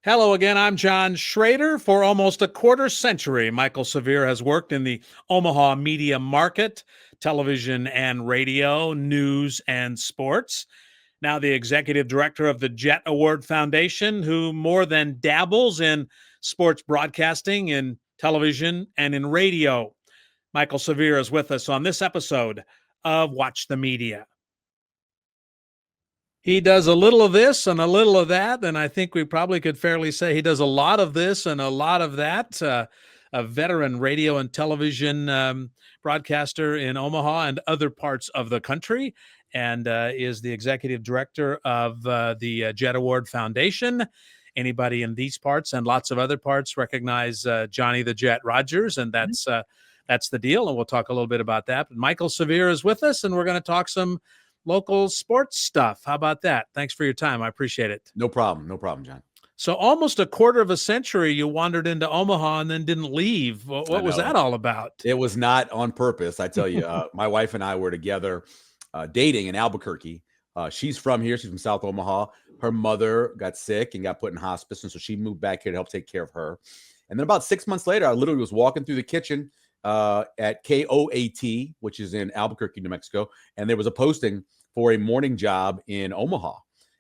Hello again. I'm John Shrader. For almost a quarter century, Michael Severe has worked in the Omaha media market, television and radio, news and sports. Now the executive director of the Jet Award Foundation, who more than dabbles in sports broadcasting, in television, and in radio. Michael Severe is with us on this episode of Watch the Media. He does a little of this and a little of that, and I think we probably could fairly say he does a lot of this and a lot of that. A veteran radio and television broadcaster in Omaha and other parts of the country, and is the executive director of the Jet Award Foundation. Anybody in these parts and lots of other parts recognize Johnny the Jet Rodgers, and that's the deal. And we'll talk a little bit about that. But Michael Severe is with us, and we're going to talk some local sports stuff. How about that? Thanks for your time. I appreciate it. No problem, John. So almost a quarter of a century you wandered into Omaha and then didn't leave. What was that all about? It was not on purpose. I tell you, my wife and I were together dating in Albuquerque. She's from here. She's from South Omaha. Her mother got sick and got put in hospice, and so she moved back here to help take care of her. And then about 6 months later, I literally was walking through the kitchen at KOAT, which is in Albuquerque, New Mexico, and there was a posting for a morning job in Omaha.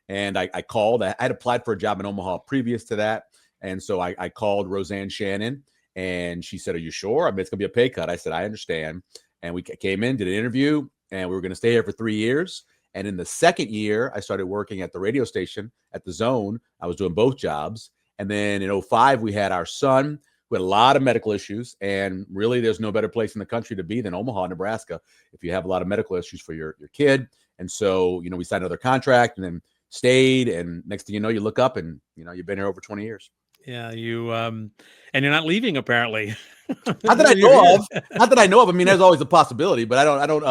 And I called. I had applied for a job in Omaha previous to that. And so I called Roseanne Shannon, and she said, "Are you sure? I mean, it's going to be a pay cut." I said, "I understand." And we came in, did an interview, and we were going to stay here for 3 years. And in the second year, I started working at the radio station at the Zone. I was doing both jobs. And then in 2005, we had our son, who had a lot of medical issues. And really, there's no better place in the country to be than Omaha, Nebraska, if you have a lot of medical issues for your kid. And so, we signed another contract and then stayed. And next thing you know, you look up and, you've been here over 20 years. Yeah, you and you're not leaving apparently. Not that I know of. Not that I know of. I mean, there's always a possibility, but I don't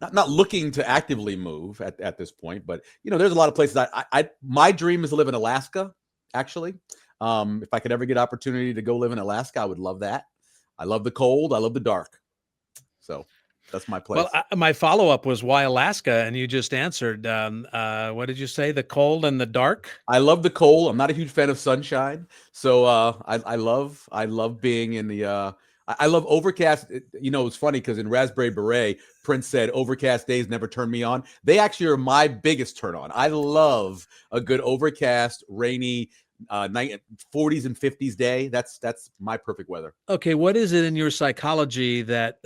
not looking to actively move at this point. But there's a lot of places my dream is to live in Alaska, actually. If I could ever get opportunity to go live in Alaska, I would love that. I love the cold. I love the dark. So that's my place. Well, my follow-up was why Alaska, and you just answered. What did you say? The cold and the dark? I love the cold. I'm not a huge fan of sunshine. So I love being in the I love overcast. It's funny because in Raspberry Beret, Prince said overcast days never turn me on. They actually are my biggest turn on. I love a good overcast, rainy, 40s and 50s day. That's my perfect weather. Okay, what is it in your psychology that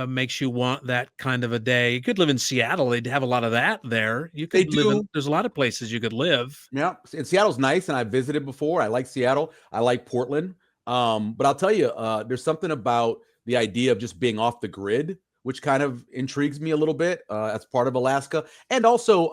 makes you want that kind of a day? You could live in Seattle. They'd have a lot of that there. You could there's a lot of places you could live. Yeah, and Seattle's nice, and I've visited before. I like Seattle. I like Portland. But I'll tell you, there's something about the idea of just being off the grid, which kind of intrigues me a little bit as part of Alaska. And also,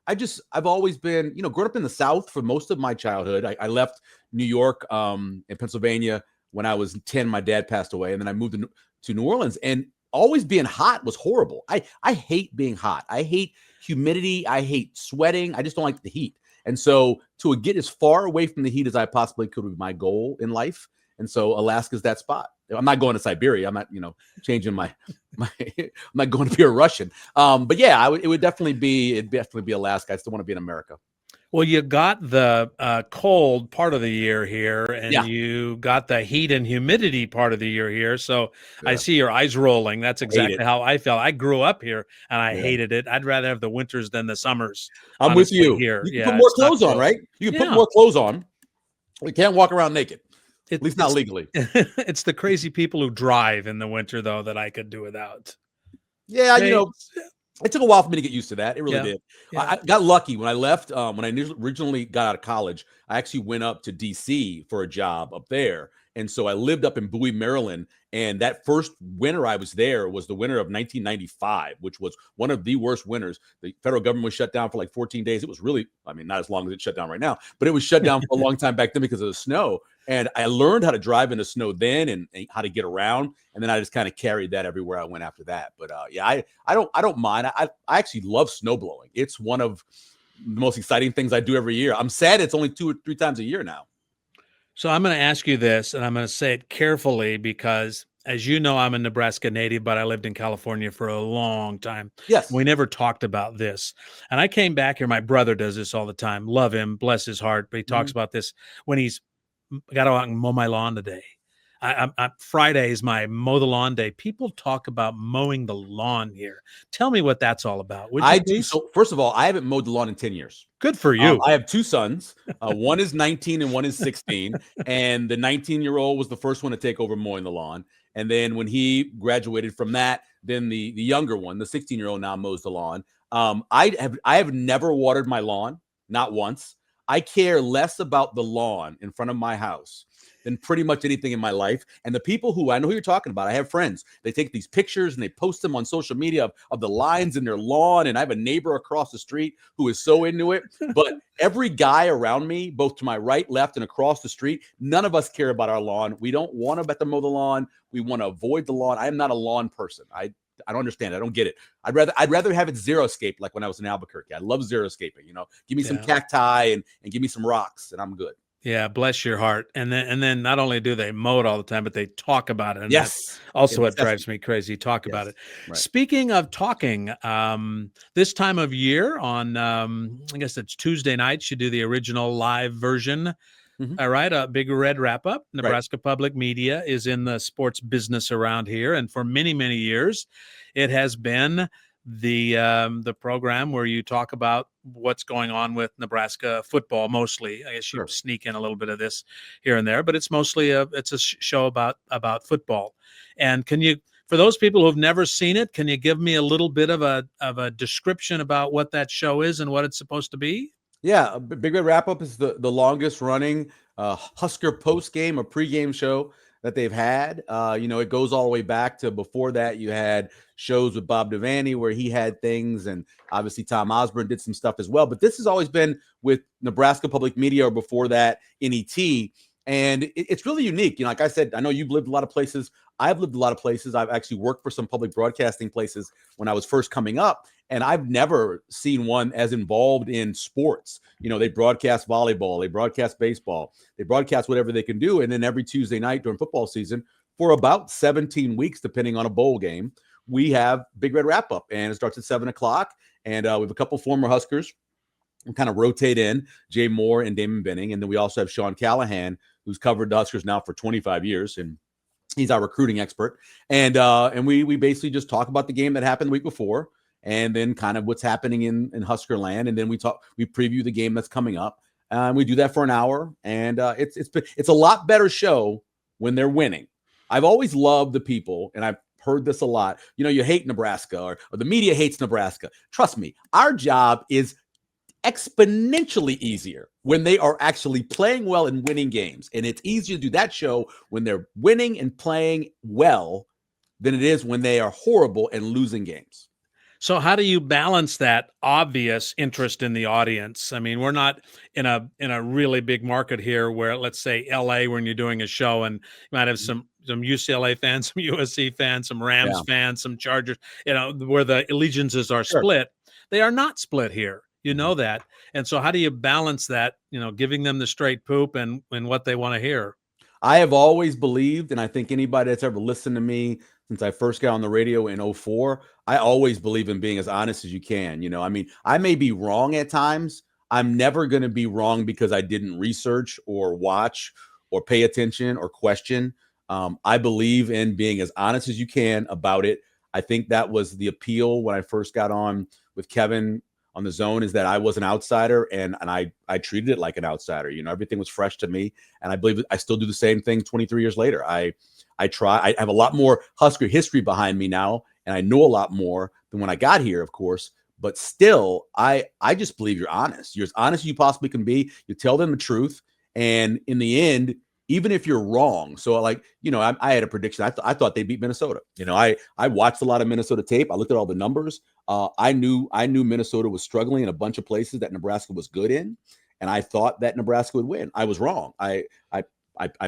I've always been, grown up in the South for most of my childhood. I left New York and Pennsylvania when I was 10. My dad passed away, and then I moved to New Orleans. And always being hot was horrible. I hate being hot. I hate humidity. I hate sweating. I just don't like the heat. And so to get as far away from the heat as I possibly could would be my goal in life. And so Alaska's that spot. I'm not going to Siberia. I'm not, changing my I'm not going to be a Russian. But yeah, it would definitely be Alaska. I still want to be in America. Well, you got the cold part of the year here, and you got the heat and humidity part of the year here. So I see your eyes rolling. That's exactly how I felt. I grew up here, and I hated it. I'd rather have the winters than the summers. I'm with you. Here. You can put more clothes on, right? You can put more clothes on. You can't walk around naked. At least not legally. It's the crazy people who drive in the winter, though, that I could do without. Yeah, it took a while for me to get used to that. It really did. Yeah. I got lucky when I left. When I originally got out of college, I actually went up to D.C. for a job up there. And so I lived up in Bowie, Maryland. And that first winter I was there was the winter of 1995, which was one of the worst winters. The federal government was shut down for like 14 days. It was really, not as long as it's shut down right now, but it was shut down for a long time back then because of the snow. And I learned how to drive in the snow then and how to get around. And then I just kind of carried that everywhere I went after that. But I don't mind. I actually love snowblowing. It's one of the most exciting things I do every year. I'm sad it's only 2 or 3 times a year now. So I'm going to ask you this, and I'm going to say it carefully because as you know, I'm a Nebraska native, but I lived in California for a long time. Yes. We never talked about this. And I came back here. My brother does this all the time. Love him, bless his heart. But he talks Mhm. about this when he's got to go out and mow my lawn today. Friday is my mow the lawn day. People talk about mowing the lawn here. Tell me what that's all about, would you I do. please? So first of all, I haven't mowed the lawn in 10 years. Good for you. I have two sons. One is 19 and one is 16. And the 19-year-old was the first one to take over mowing the lawn. And then when he graduated from that, then the younger one, the 16-year-old, now mows the lawn. I have never watered my lawn, not once. I care less about the lawn in front of my house than pretty much anything in my life. And the people who I know who you're talking about, I have friends. They take these pictures and they post them on social media of the lines in their lawn. And I have a neighbor across the street who is so into it. But every guy around me, both to my right, left, and across the street, none of us care about our lawn. We don't want to mow the lawn. We want to avoid the lawn. I am not a lawn person. I don't understand. I don't get it. I'd rather have it xeriscape like when I was in Albuquerque. I love xeriscaping. Give me some cacti and give me some rocks, and I'm good. Yeah, bless your heart. And then not only do they mow it all the time, but they talk about it. And Yes. that's also what drives me crazy. Talk about it. Right. Speaking of talking, this time of year on I guess it's Tuesday nights, you do the original live version. All right, a Big Red Wrap Up. Nebraska Public Media is in the sports business around here, and for many, many years, it has been the program where you talk about what's going on with Nebraska football. Mostly, I guess you sneak in a little bit of this here and there, but it's mostly a show about football. And can you, for those people who've never seen it, can you give me a little bit of a description about what that show is and what it's supposed to be? Yeah, Big Red Wrap Up is the longest running Husker post game or pregame show that they've had. It goes all the way back to before that. You had shows with Bob Devaney where he had things, and obviously Tom Osborne did some stuff as well. But this has always been with Nebraska Public Media, or before that, NET. And it's really unique. Like I said, I know you've lived a lot of places. I've lived a lot of places. I've actually worked for some public broadcasting places when I was first coming up. And I've never seen one as involved in sports. They broadcast volleyball, they broadcast baseball, they broadcast whatever they can do. And then every Tuesday night during football season, for about 17 weeks, depending on a bowl game, we have Big Red Wrap Up. And it starts at 7 o'clock. And we have a couple former Huskers who kind of rotate in, Jay Moore and Damon Benning. And then we also have Sean Callahan, who's covered the Huskers now for 25 years. And he's our recruiting expert. And we basically just talk about the game that happened the week before, and then kind of what's happening in Husker land. And then we preview the game that's coming up. We do that for an hour. And it's a lot better show when they're winning. I've always loved the people, and I've heard this a lot. You hate Nebraska, or the media hates Nebraska. Trust me, our job is exponentially easier when they are actually playing well and winning games. And it's easier to do that show when they're winning and playing well than it is when they are horrible and losing games. So how do you balance that obvious interest in the audience? I mean, we're not in a really big market here where, let's say, LA, when you're doing a show, and you might have some UCLA fans, some USC fans, some Rams fans, some Chargers, where the allegiances are split. They are not split here. You know that. And so how do you balance that, giving them the straight poop and what they want to hear? I have always believed, and I think anybody that's ever listened to me since I first got on the radio in 2004, I always believe in being as honest as you can. I may be wrong at times. I'm never going to be wrong because I didn't research or watch or pay attention or question. I believe in being as honest as you can about it. I think that was the appeal when I first got on with Kevin on the Zone, is that I was an outsider, and I treated it like an outsider. Everything was fresh to me, and I believe I still do the same thing 23 years later. I have a lot more Husker history behind me now, and I know a lot more than when I got here, of course. But still, I just believe you're honest. You're as honest as you possibly can be. You tell them the truth, and in the end, even if you're wrong. So I had a prediction. I thought they'd beat Minnesota. I watched a lot of Minnesota tape. I looked at all the numbers. I knew Minnesota was struggling in a bunch of places that Nebraska was good in, and I thought that Nebraska would win. I was wrong. I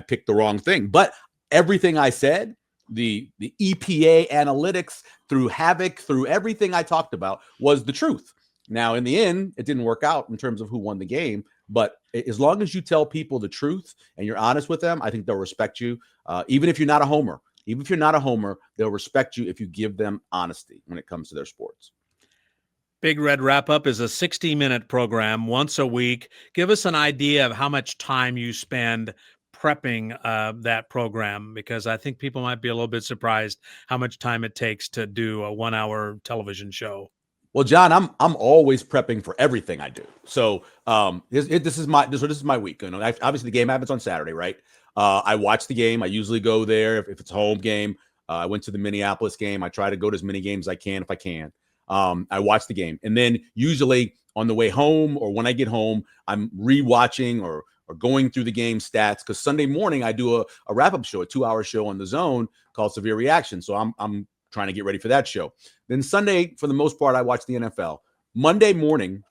picked the wrong thing. But everything I said, the EPA analytics, through Havoc, through everything I talked about, was the truth. Now, in the end, it didn't work out in terms of who won the game. But as long as you tell people the truth and you're honest with them, I think they'll respect you, even if you're not a homer. Even if you're not a homer, they'll respect you if you give them honesty when it comes to their sports. Big Red Wrap-Up is a 60-minute program once a week. Give us an idea of how much time you spend prepping that program, because I think people might be a little bit surprised how much time it takes to do a 1-hour television show. Well, John, I'm always prepping for everything I do. So this is my week. You know, obviously the game happens on Saturday, right? I watch the game. I usually go there if it's a home game. I went to the Minneapolis game. I try to go to as many games as I can if I can. I watch the game, and then usually on the way home or when I get home, I'm rewatching or going through the game stats, because Sunday morning I do a wrap-up show, a 2-hour show on the Zone called Severe Reaction. So I'm trying to get ready for that show. Then Sunday, for the most part, I watch the NFL. Monday morning,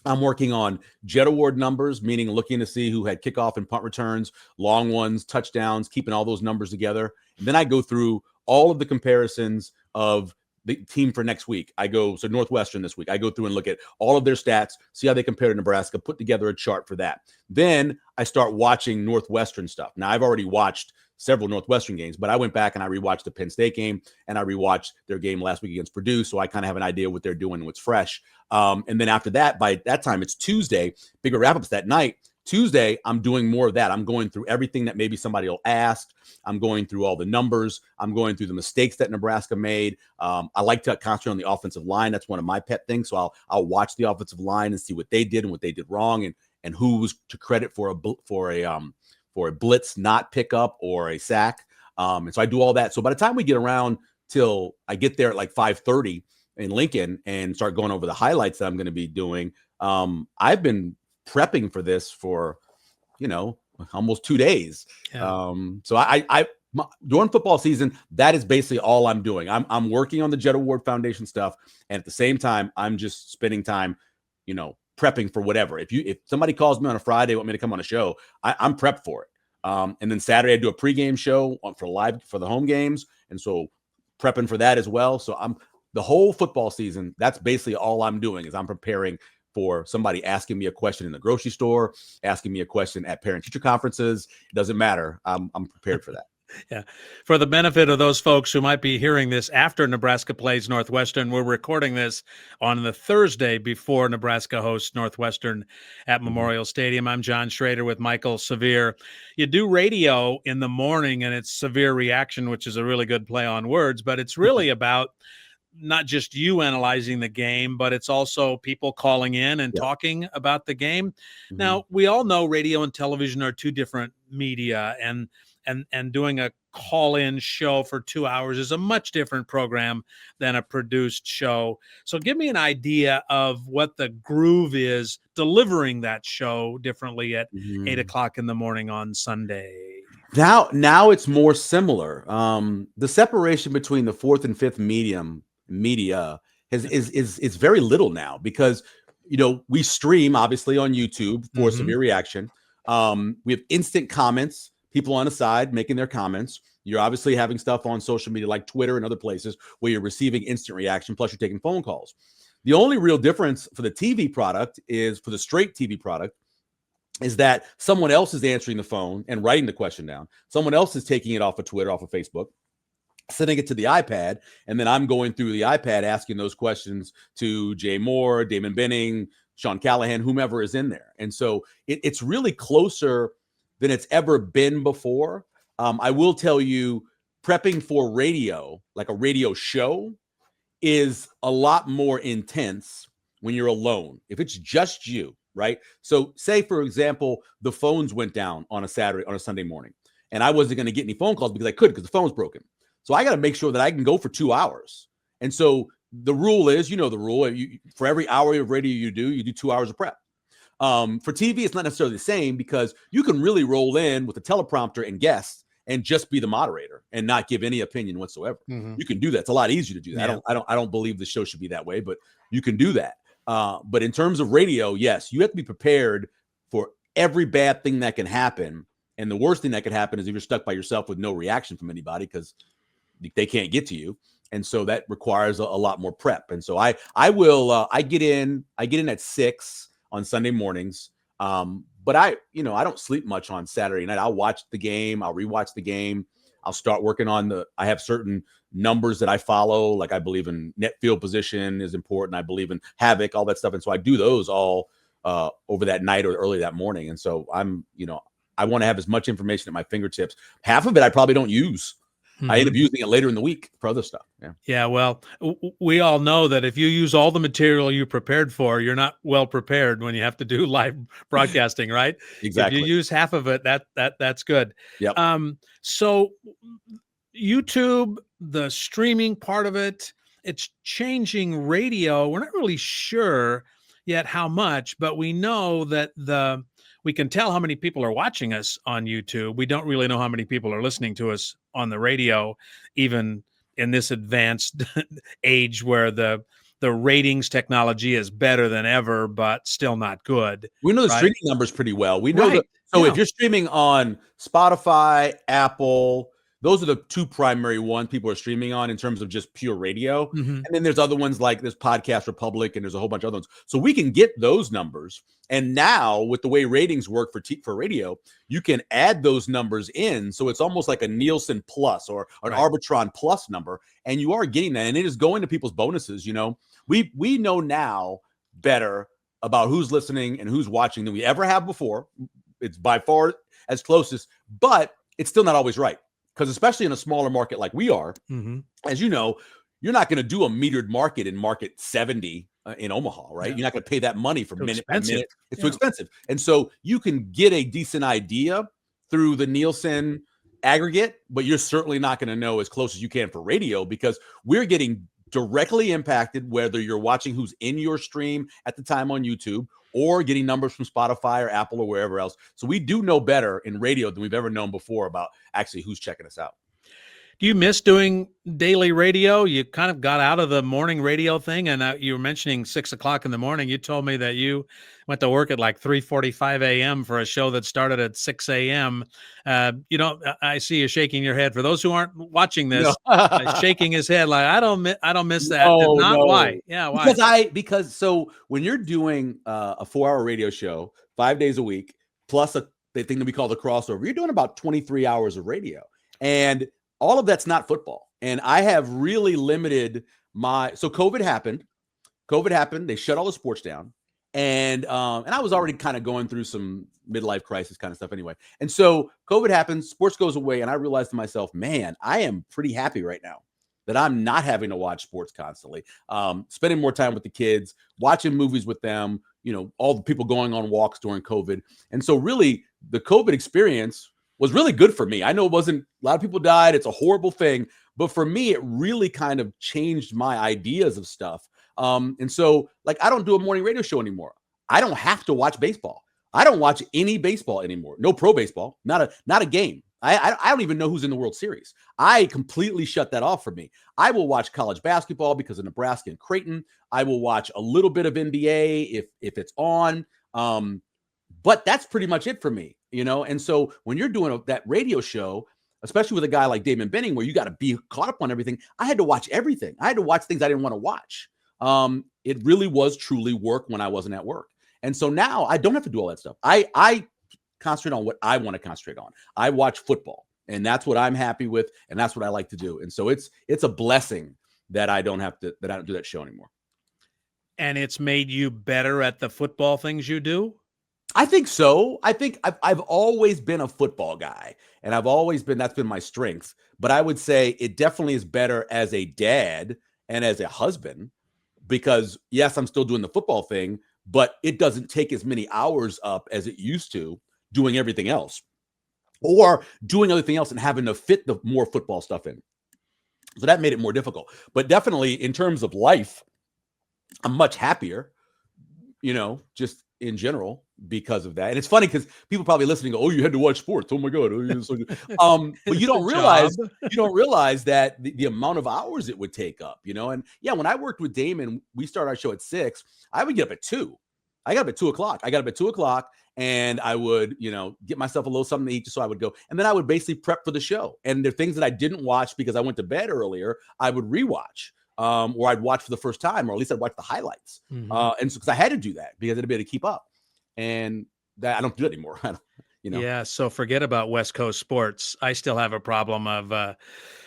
I'm working on Jet Award numbers, meaning looking to see who had kickoff and punt returns, long ones, touchdowns, keeping all those numbers together. And then I go through all of the comparisons of the team for next week. So Northwestern this week, I go through and look at all of their stats, see how they compare to Nebraska, put together a chart for that. Then I start watching Northwestern stuff. Now, I've already watched several Northwestern games, but I went back and I rewatched the Penn State game, and I rewatched their game last week against Purdue. So I kind of have an idea what they're doing and what's fresh. And then after that, by that time, it's Tuesday, bigger wrap-ups that night. Tuesday, I'm doing more of that. I'm going through everything that maybe somebody will ask. I'm going through all the numbers. I'm going through the mistakes that Nebraska made. I like to concentrate on the offensive line. That's one of my pet things. So I'll watch the offensive line and see what they did and what they did wrong, and who was to credit for a blitz not pickup or a sack. And so I do all that. So by the time we get around till I get there at like 5:30 in Lincoln and start going over the highlights that I'm going to be doing, I've been prepping for this for, almost 2 days. Yeah. So during football season, that is basically all I'm doing. I'm working on the Jet Award Foundation stuff, and at the same time, I'm just spending time, prepping for whatever. If somebody calls me on a Friday, want me to come on a show, I'm prepped for it. And then Saturday, I do a pregame show for the home games, and so prepping for that as well. So the whole football season, that's basically all I'm doing, is I'm preparing for somebody asking me a question in the grocery store, asking me a question at parent-teacher conferences. It doesn't matter. I'm prepared for that. Yeah. For the benefit of those folks who might be hearing this after Nebraska plays Northwestern, we're recording this on the Thursday before Nebraska hosts Northwestern at Memorial Stadium. I'm John Shrader with Michael Severe. You do radio in the morning, and it's Severe Reaction, which is a really good play on words, but it's really about not just you analyzing the game, but it's also people calling in and talking about the game. Mm-hmm. Now, we all know radio and television are two different media, and doing a call-in show for 2 hours is a much different program than a produced show. So give me an idea of what the groove is delivering that show differently at 8 o'clock in the morning on Sunday. Now it's more similar. The separation between the fourth and fifth media is very little now, because we stream obviously on YouTube for Severe Reaction. We have instant comments, people on the side making their comments. You're obviously having stuff on social media like Twitter and other places where you're receiving instant reaction, plus you're taking phone calls. The only real difference for the TV product for the straight TV product, is that someone else is answering the phone and writing the question down. Someone else is taking it off of Twitter, off of Facebook, sending it to the iPad, and then I'm going through the iPad asking those questions to Jay Moore, Damon Benning, Sean Callahan, whomever is in there. And so it's really closer than it's ever been before. I will tell you, prepping for radio, like a radio show, is a lot more intense when you're alone. If it's just you, right? So say, for example, the phones went down on a Sunday morning, and I wasn't going to get any phone calls because the phone's broken. So I got to make sure that I can go for 2 hours. And so the rule is, the rule, for every hour of radio you do 2 hours of prep. For TV, it's not necessarily the same, because you can really roll in with a teleprompter and guests and just be the moderator and not give any opinion whatsoever. Mm-hmm. You can do that. It's a lot easier to do that. Yeah. I don't believe the show should be that way, but you can do that. But in terms of radio, yes, you have to be prepared for every bad thing that can happen. And the worst thing that could happen is if you're stuck by yourself with no reaction from anybody, because they can't get to you. And so that requires a lot more prep. And so I get in at 6 on Sunday mornings. But I don't sleep much on Saturday night. I'll watch the game. I'll rewatch the game. I'll start working on I have certain numbers that I follow. Like I believe in net field position is important. I believe in havoc, all that stuff. And so I do those all over that night or early that morning. And so I want to have as much information at my fingertips. Half of it I probably don't use. I end up using it later in the week for other stuff. Yeah. Yeah. Well, we all know that if you use all the material you prepared for, you're not well prepared when you have to do live broadcasting, right? Exactly. If you use half of it, that's good. Yep. So YouTube, the streaming part of it, it's changing radio. We're not really sure yet how much, but we know that we can tell how many people are watching us on YouTube. We don't really know how many people are listening to us on the radio, even in this advanced age where the ratings technology is better than ever, but still not good. We know the right? streaming numbers pretty well. We know Right. So if you're streaming on Spotify, Apple, those are the two primary ones people are streaming on in terms of just pure radio. And then there's other ones like this Podcast Republic, and there's a whole bunch of other ones. So we can get those numbers. And now with the way ratings work for radio, you can add those numbers in. So it's almost like a Nielsen plus or an Arbitron plus number. And you are getting that. And it is going to people's bonuses. We know now better about who's listening and who's watching than we ever have before. It's by far as closest, but it's still not always right. Because especially in a smaller market like we are, as you know, you're not going to do a metered market in market 70 in Omaha, right? Yeah. You're not going to pay that money for minute by minute. It's too Yeah. expensive. And so you can get a decent idea through the Nielsen aggregate, but you're certainly not going to know as close as you can for radio, because we're getting directly impacted whether you're watching who's in your stream at the time on YouTube or getting numbers from Spotify or Apple or wherever else. So we do know better in radio than we've ever known before about actually who's checking us out. Do you miss doing daily radio? You kind of got out of the morning radio thing, and you were mentioning 6 o'clock in the morning. You told me that you went to work at like 3:45 a.m. for a show that started at 6 a.m. I see you shaking your head. For those who aren't watching this, shaking his head like I don't miss that. No. Why? Yeah, why? Because so when you're doing a 4-hour radio show 5 days a week plus the thing that we call the crossover, you're doing about 23 hours of radio, and all of that's not football. And I have really limited so COVID happened. They shut all the sports down. And I was already kind of going through some midlife crisis kind of stuff anyway. And so COVID happens, sports goes away. And I realized to myself, man, I am pretty happy right now that I'm not having to watch sports constantly, spending more time with the kids, watching movies with them, all the people going on walks during COVID. And so really the COVID experience was really good for me. I know a lot of people died. It's a horrible thing. But for me, it really kind of changed my ideas of stuff. And so like, I don't do a morning radio show anymore. I don't have to watch baseball. I don't watch any baseball anymore. No pro baseball, not a game. I don't even know who's in the World Series. I completely shut that off for me. I will watch college basketball because of Nebraska and Creighton. I will watch a little bit of NBA if it's on. But that's pretty much it for me, And so when you're doing that radio show, especially with a guy like Damon Benning, where you got to be caught up on everything, I had to watch everything. I had to watch things I didn't want to watch. It really was truly work when I wasn't at work. And so now I don't have to do all that stuff. I concentrate on what I want to concentrate on. I watch football, and that's what I'm happy with, and that's what I like to do. And so it's a blessing that I don't do that show anymore. And it's made you better at the football things you do? I think so. I think I've always been a football guy, and that's been my strength. But I would say it definitely is better as a dad and as a husband, because yes, I'm still doing the football thing, but it doesn't take as many hours up as it used to doing everything else, or doing everything else and having to fit the more football stuff in. So that made it more difficult. But definitely in terms of life, I'm much happier, just in general because of that. And it's funny because people probably listening go, "Oh, you had to watch sports. Oh my God." But you don't realize that the amount of hours it would take up, And yeah, when I worked with Damon, we started our show at 6. I would get up at 2. I got up at 2 o'clock. And I would, get myself a little something to eat, so I would go. And then I would basically prep for the show. And the things that I didn't watch because I went to bed earlier, I would rewatch. Or I'd watch for the first time, or at least I'd watch the highlights. And so because I had to do that because I had to be able to keep up. And that I don't do it anymore. Yeah. So forget about West Coast sports. I still have a problem of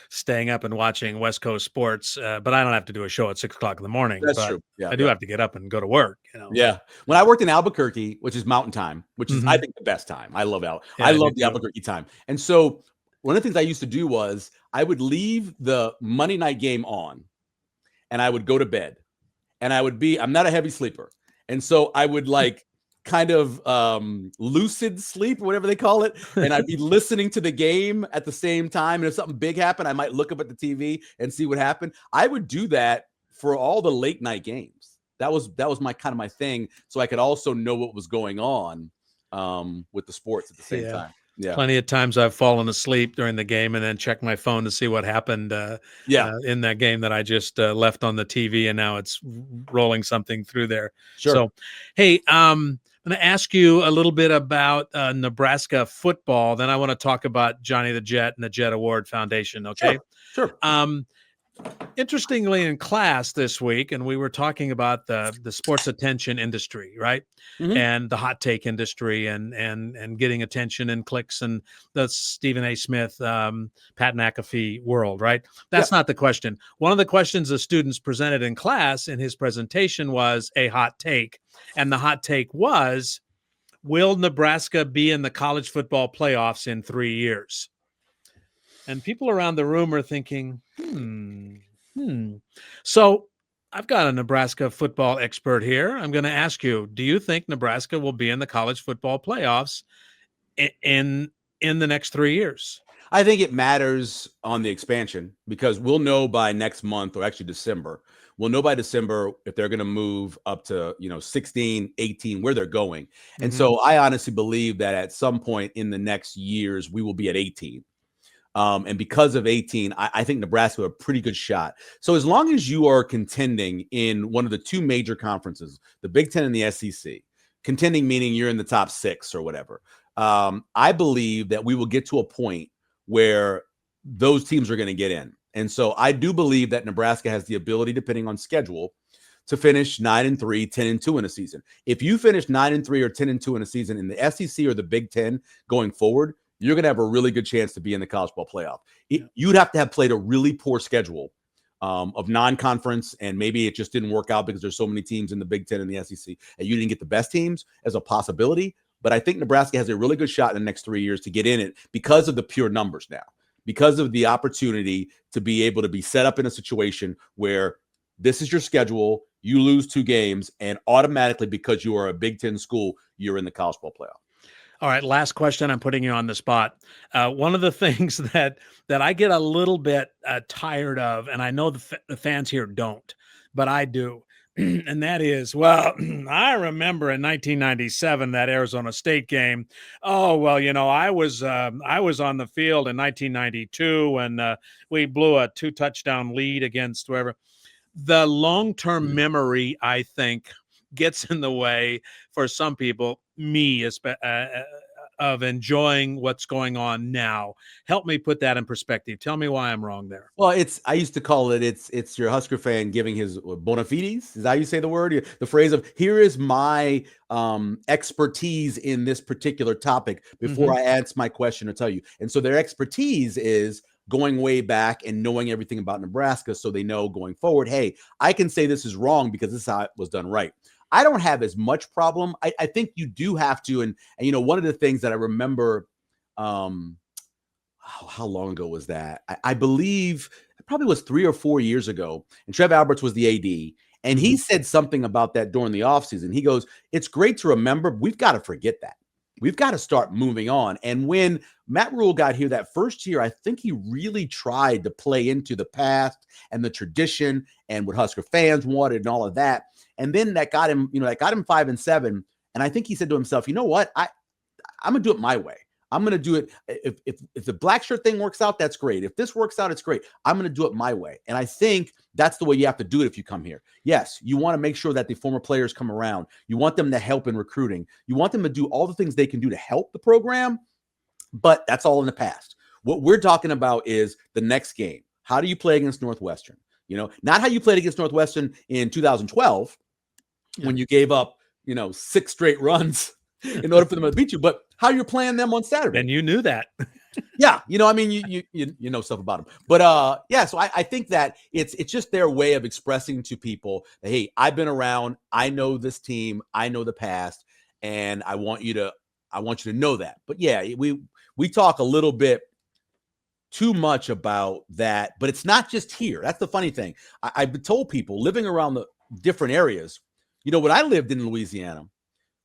staying up and watching West Coast sports, but I don't have to do a show at 6 o'clock in the morning. That's But true. Yeah, I do have to get up and go to work. yeah. When I worked in Albuquerque, which is mountain time, which is I think the best time. I love Yeah, I do the too. Albuquerque time. And so one of the things I used to do was I would leave the Monday night game on and I would go to bed. And I'm not a heavy sleeper. And so I would kind of lucid sleep or whatever they call it. And I'd be listening to the game at the same time. And if something big happened, I might look up at the TV and see what happened. I would do that for all the late night games. That was my kind of my thing. So I could also know what was going on with the sports at the same time. Yeah. Plenty of times I've fallen asleep during the game and then checked my phone to see what happened in that game that I just left on the TV, and now it's rolling something through there. Sure. So, hey, I'm going to ask you a little bit about Nebraska football. Then I want to talk about Johnny the Jet and the Jet Award Foundation. Okay. Sure. Interestingly, in class this week, and we were talking about the sports attention industry, right? And the hot take industry, and getting attention and clicks, and the Stephen A. Smith, Pat McAfee world, right? That's not the question. One of the questions the students presented in class in his presentation was a hot take, and the hot take was, will Nebraska be in the college football playoffs in 3 years? And people around the room are thinking, So I've got a Nebraska football expert here. I'm going to ask you, do you think Nebraska will be in the college football playoffs in the next 3 years? I think it matters on the expansion because we'll know by next month, or actually December. We'll know by December if they're going to move up to, 16, 18, where they're going. And so I honestly believe that at some point in the next years, we will be at 18. And because of 18, I think Nebraska have a pretty good shot. So as long as you are contending in one of the two major conferences, the Big Ten and the SEC, contending meaning you're in the top 6 or whatever, I believe that we will get to a point where those teams are going to get in. And so I do believe that Nebraska has the ability, depending on schedule, to finish 9-3, 10-2 in a season. If you finish 9-3 or 10-2 in a season in the SEC or the Big Ten going forward, you're going to have a really good chance to be in the college ball playoff. You'd have to have played a really poor schedule of non-conference, and maybe it just didn't work out because there's so many teams in the Big Ten and the SEC, and you didn't get the best teams as a possibility. But I think Nebraska has a really good shot in the next 3 years to get in it because of the pure numbers now, because of the opportunity to be able to be set up in a situation where this is your schedule, you lose 2 games, and automatically, because you are a Big Ten school, you're in the college ball playoff. All right, last question. I'm putting you on the spot. One of the things that I get a little bit tired of, and I know the fans here don't, but I do, and that is, well, I remember in 1997 that Arizona State game. Oh well, I was on the field in 1992 when we blew a 2-touchdown lead against whoever. The long-term memory, I think, gets in the way for some people, me of enjoying what's going on now. Help me put that in perspective. Tell me why I'm wrong there. Well, I used to call it, it's your Husker fan giving his bona fides. Is that how you say the word? The phrase of, here is my expertise in this particular topic before I answer my question or tell you. And so their expertise is going way back and knowing everything about Nebraska, so they know going forward, hey, I can say this is wrong because this is how it was done right. I don't have as much problem. I think you do have to, and one of the things that I remember, how long ago was that? I believe it probably was 3 or 4 years ago, and Trev Alberts was the AD, and he said something about that during the offseason. He goes, it's great to remember, but we've got to forget that. We've got to start moving on. And when Matt Rule got here that first year, I think he really tried to play into the past and the tradition and what Husker fans wanted and all of that. And then that got him, 5-7. And I think he said to himself, you know what? I'm going to do it my way. I'm going to do it. If the black shirt thing works out, that's great. If this works out, it's great. I'm going to do it my way. And I think that's the way you have to do it if you come here. Yes, you want to make sure that the former players come around. You want them to help in recruiting. You want them to do all the things they can do to help the program, but that's all in the past. What we're talking about is the next game. How do you play against Northwestern? Not how you played against Northwestern in 2012 when you gave up, 6 straight runs in order for them to beat you. But how you're playing them on Saturday? And you knew that. Yeah, I mean, you know stuff about them. But yeah, so I think that it's just their way of expressing to people that, hey, I've been around, I know this team, I know the past, and I want you to know that. But yeah, we talk a little bit too much about that, but it's not just here. That's the funny thing. I've told people living around the different areas, when I lived in Louisiana,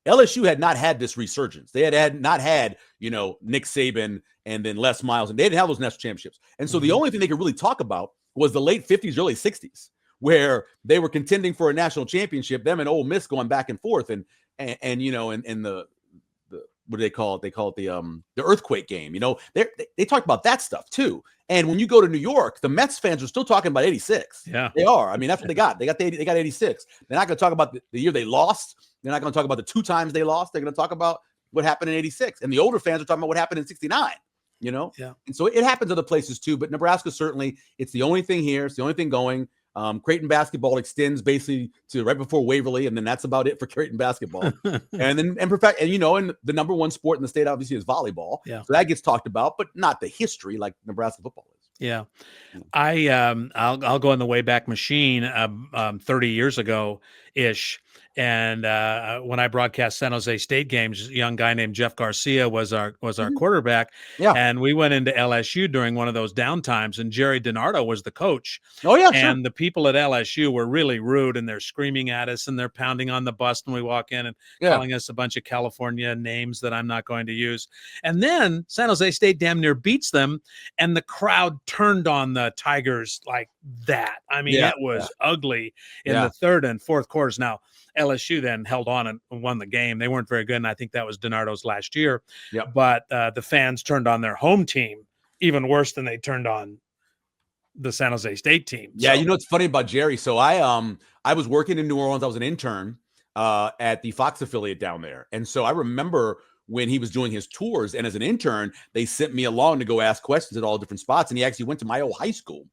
LSU had not had this resurgence. They had not had, Nick Saban and then Les Miles, and they didn't have those national championships. And so the only thing they could really talk about was the late 50s, early 60s, where they were contending for a national championship, them and Ole Miss going back and forth. And the what do they call it? They call it the earthquake game. They talked about that stuff too. And when you go to New York, the Mets fans are still talking about 86. Yeah, they are. I mean, that's what they got. They got 86. They're not going to talk about the year they lost. They're not going to talk about the 2 times they lost. They're going to talk about what happened in 86. And the older fans are talking about what happened in 69. Yeah. And so it happens other places too. But Nebraska, certainly, it's the only thing here. It's the only thing going. Creighton basketball extends basically to right before Waverly, and then that's about it for Creighton basketball. and the number one sport in the state obviously is volleyball. Yeah. So that gets talked about, but not the history like Nebraska football is. Yeah. I'll go in the Wayback Machine 30 years ago ish. And when I broadcast San Jose State games, a young guy named Jeff Garcia was our quarterback. Yeah. And we went into LSU during one of those downtimes, and Jerry DiNardo was the coach. Oh, yeah, and sure. The people at LSU were really rude, and they're screaming at us, and they're pounding on the bus when we walk in and calling us a bunch of California names that I'm not going to use. And then San Jose State damn near beats them, and the crowd turned on the Tigers like that. I mean, it was ugly in the third and fourth quarters. Now, LSU then held on and won the game. They weren't very good, and I think that was DiNardo's last year. Yep. But the fans turned on their home team even worse than they turned on the San Jose State team. Yeah, it's funny about Jerry. So I was working in New Orleans. I was an intern at the Fox affiliate down there. And so I remember when he was doing his tours, and as an intern, they sent me along to go ask questions at all different spots. And he actually went to my old high school.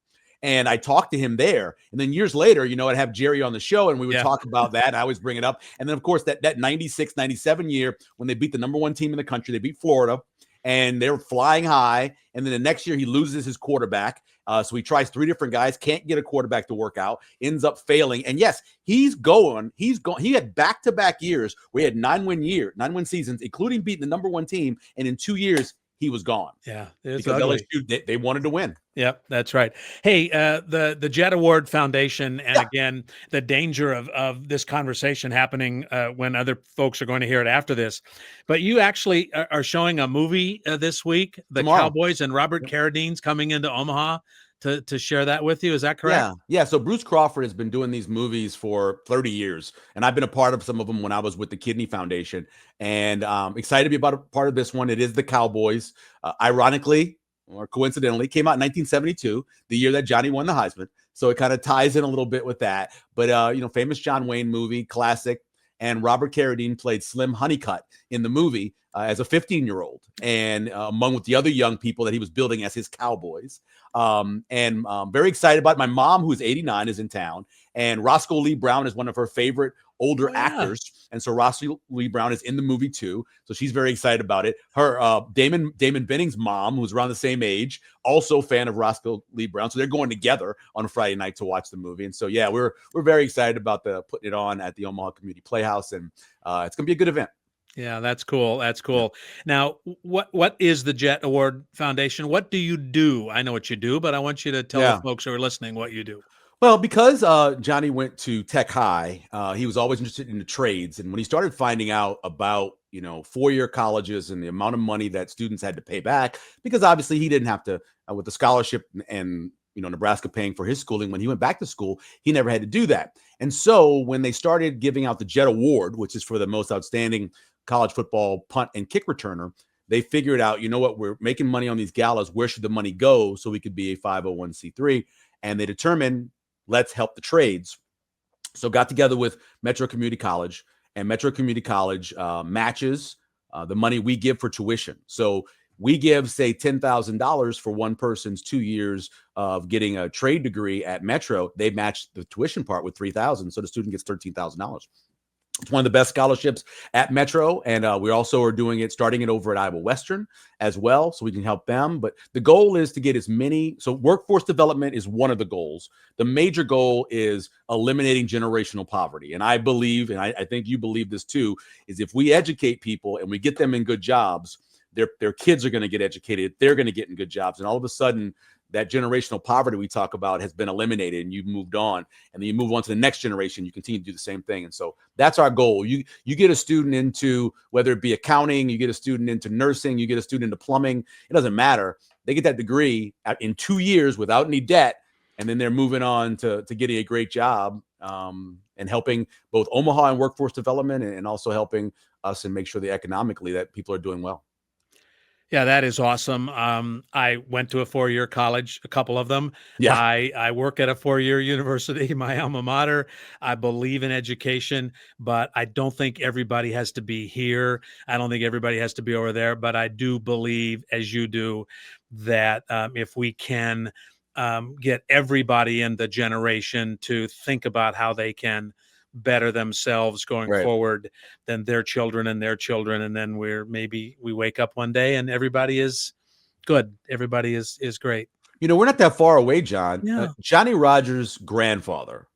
And I talked to him there. And then years later, I'd have Jerry on the show, and we would talk about that. I always bring it up. And then, of course, that 96, 97 year when they beat the number one team in the country, they beat Florida, and they were flying high. And then the next year he loses his quarterback. So he tries 3 different guys, can't get a quarterback to work out, ends up failing. And yes, he's going. He had back-to-back years where he had 9-win seasons, including beating the number one team. And in 2 years, he was gone. Yeah, because LSU, they wanted to win. Yep, that's right. Hey, the Jet Award Foundation, and again, the danger of this conversation happening when other folks are going to hear it after this. But you actually are showing a movie this week, The Tomorrow. Cowboys, and Robert Carradine's coming into Omaha to share that with you. Is that correct? Yeah. So Bruce Crawford has been doing these movies for 30 years, and I've been a part of some of them when I was with the Kidney Foundation, and excited to be a part of this one. It is The Cowboys. Ironically, or coincidentally, came out in 1972, the year that Johnny won the Heisman. So it kind of ties in a little bit with that. But, famous John Wayne movie, classic. And Robert Carradine played Slim Honeycutt in the movie as a 15-year-old, and among with the other young people that he was building as his Cowboys. Very excited about it. My mom, who's 89, is in town, and Roscoe Lee Brown is one of her favorite older actors. And so Roscoe Lee Brown is in the movie too. So she's very excited about it. Her Damon Benning's mom, who's around the same age, also a fan of Roscoe Lee Brown. So they're going together on a Friday night to watch the movie. And so, yeah, we're very excited about putting it on at the Omaha Community Playhouse. And it's going to be a good event. Yeah, that's cool. That's cool. Now, what is the Jet Award Foundation? What do you do? I know what you do, but I want you to tell the folks who are listening what you do. Well, because Johnny went to Tech High, he was always interested in the trades. And when he started finding out about, 4-year colleges and the amount of money that students had to pay back, because obviously he didn't have to, with the scholarship and Nebraska paying for his schooling, when he went back to school, he never had to do that. And so when they started giving out the Jet Award, which is for the most outstanding college football punt and kick returner, they figured out, we're making money on these galas. Where should the money go so we could be a 501c3? And they determined, let's help the trades. So got together with Metro Community College, and Metro Community College matches the money we give for tuition. So we give, say, $10,000 for one person's 2 years of getting a trade degree at Metro. They match the tuition part with $3,000, so the student gets $13,000. It's one of the best scholarships at Metro, and we also are starting it over at Iowa Western as well, so we can help them. But the goal is to get as many. So workforce development is one of the goals. The major goal is eliminating generational poverty, and I believe, and I think you believe this too, is if we educate people and we get them in good jobs, their kids are going to get educated. They're going to get in good jobs, and all of a sudden, that generational poverty we talk about has been eliminated, and you've moved on, and then you move on to the next generation. You continue to do the same thing. And so that's our goal. You get a student into, whether it be accounting, you get a student into nursing, you get a student into plumbing, it doesn't matter. They get that degree in 2 years without any debt. And then they're moving on to getting a great job, and helping both Omaha and workforce development, and also helping us and make sure that economically that people are doing well. Yeah, that is awesome. I went to a 4-year college, a couple of them. Yeah. I work at a 4-year university, my alma mater. I believe in education, but I don't think everybody has to be here. I don't think everybody has to be over there. But I do believe, as you do, that if we can get everybody in the generation to think about how they can better themselves going Right. forward, than their children and their children, and then we wake up one day and everybody is good, everybody is great. We're not that far away, John. Yeah. Johnny Rodgers' grandfather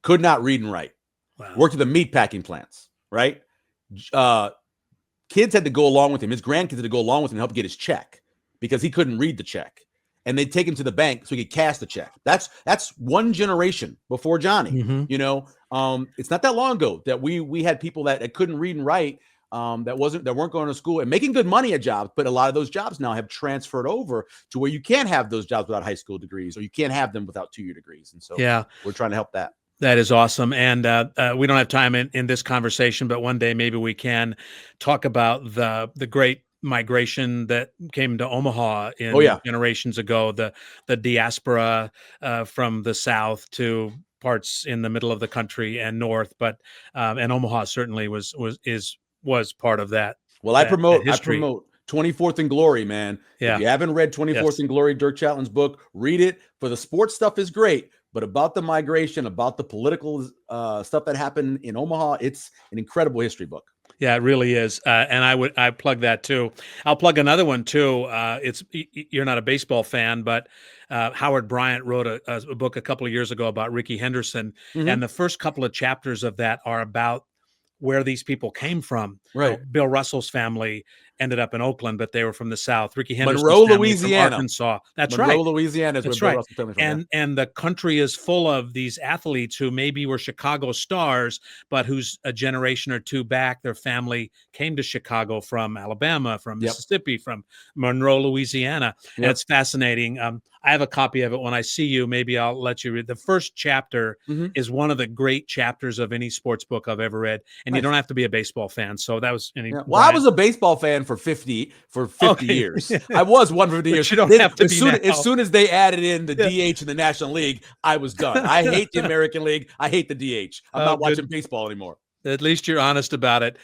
could not read and write. Wow. Worked at the meat packing plants, right? Kids had to go along with him. His grandkids had to go along with him to help get his check because he couldn't read the check. And they'd take him to the bank so he could cash the check. That's one generation before Johnny. Mm-hmm. It's not that long ago that we had people that couldn't read and write, that weren't going to school and making good money at jobs. But a lot of those jobs now have transferred over to where you can't have those jobs without high school degrees, or you can't have them without 2-year degrees. And so Yeah, we're trying to help that. that is awesome. And we don't have time in this conversation, but one day maybe we can talk about the great migration that came to Omaha in generations ago, the diaspora from the South to parts in the middle of the country and north, but and Omaha certainly was part of that. Well, I promote 24th and Glory, man. Yeah. If you haven't read 24th and Glory, Dirk Chatlin's book, read it. For the sports stuff is great, but about the migration, about the political stuff that happened in Omaha, it's an incredible history book. Yeah, it really is. And I plug that too. I'll plug another one too. You're not a baseball fan, but Howard Bryant wrote a book a couple of years ago about Rickey Henderson. Mm-hmm. And the first couple of chapters of that are about where these people came from. Right. Bill Russell's family ended up in Oakland, but they were from the South. Rickey Henderson's Monroe, family Louisiana. From Arkansas. That's Monroe, right. Louisiana is That's where right. Bill Russell's family from. And the country is full of these athletes who maybe were Chicago stars, but who's a generation or two back, their family came to Chicago from Alabama, from Mississippi, from Monroe, Louisiana. And it's fascinating. I have a copy of it. When I see you, maybe I'll let you read. The first chapter is one of the great chapters of any sports book I've ever read. And you don't have to be a baseball fan. So that was Well, I was a baseball fan for 50 years. I was one for 50 years. You don't have to as soon as they added in the DH in the National League, I was done. I hate the American League. I hate the DH. I'm not watching baseball anymore. At least you're honest about it.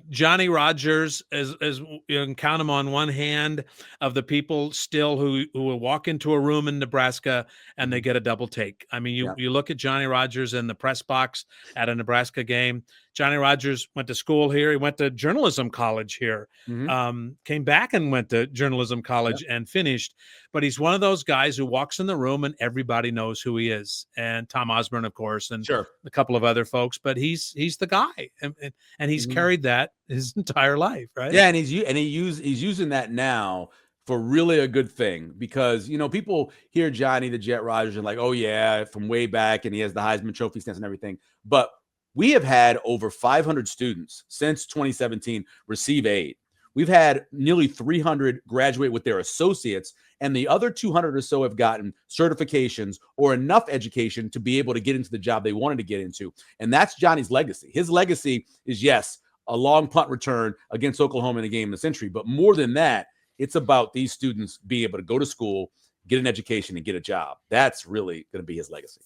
Johnny Rodgers, as you can count him on one hand, of the people still who will walk into a room in Nebraska and they get a double take. I mean, you look at Johnny Rodgers in the press box at a Nebraska game. Johnny Rodgers went to school here. He went to journalism college here, came back and went to journalism college and finished. But he's one of those guys who walks in the room and everybody knows who he is. And Tom Osborne, of course, and a couple of other folks. But he's the guy, and he's carried that his entire life, right? Yeah, and he's using that now for really a good thing, because people hear Johnny the Jet Rodgers and like, oh yeah, from way back, and he has the Heisman-trophy stance and everything, but we have had over 500 students since 2017 receive aid. We've had nearly 300 graduate with their associates, and the other 200 or so have gotten certifications or enough education to be able to get into the job they wanted to get into. And that's Johnny's legacy. His legacy is, yes, a long punt return against Oklahoma in the game of the century, but more than that, it's about these students being able to go to school, get an education, and get a job. That's really going to be his legacy.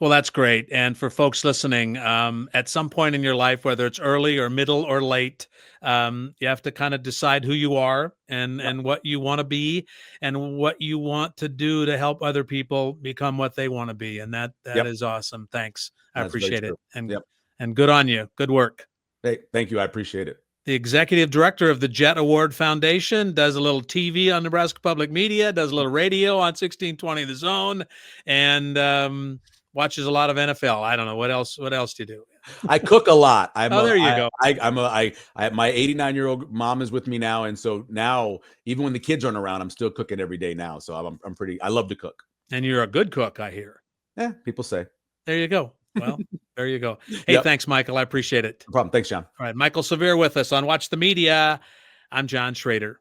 Well, that's great. And for folks listening, at some point in your life, whether it's early or middle or late, you have to kind of decide who you are and what you want to be and what you want to do to help other people become what they want to be. And that is awesome. Thanks. I appreciate it. And And good on you. Good work. Hey, thank you. I appreciate it. The executive director of the Jet Award Foundation, does a little TV on Nebraska Public Media, does a little radio on 1620 The Zone, and watches a lot of NFL. I don't know what else. What else do you do? I cook a lot. There you go. My 89-year-old mom is with me now, and so now even when the kids aren't around, I'm still cooking every day now. So I love to cook. And you're a good cook, I hear. Yeah, people say. There you go. Well, there you go. Hey, Thanks, Michael. I appreciate it. No problem. Thanks, John. All right, Michael Severe with us on Watch the Media. I'm John Shrader.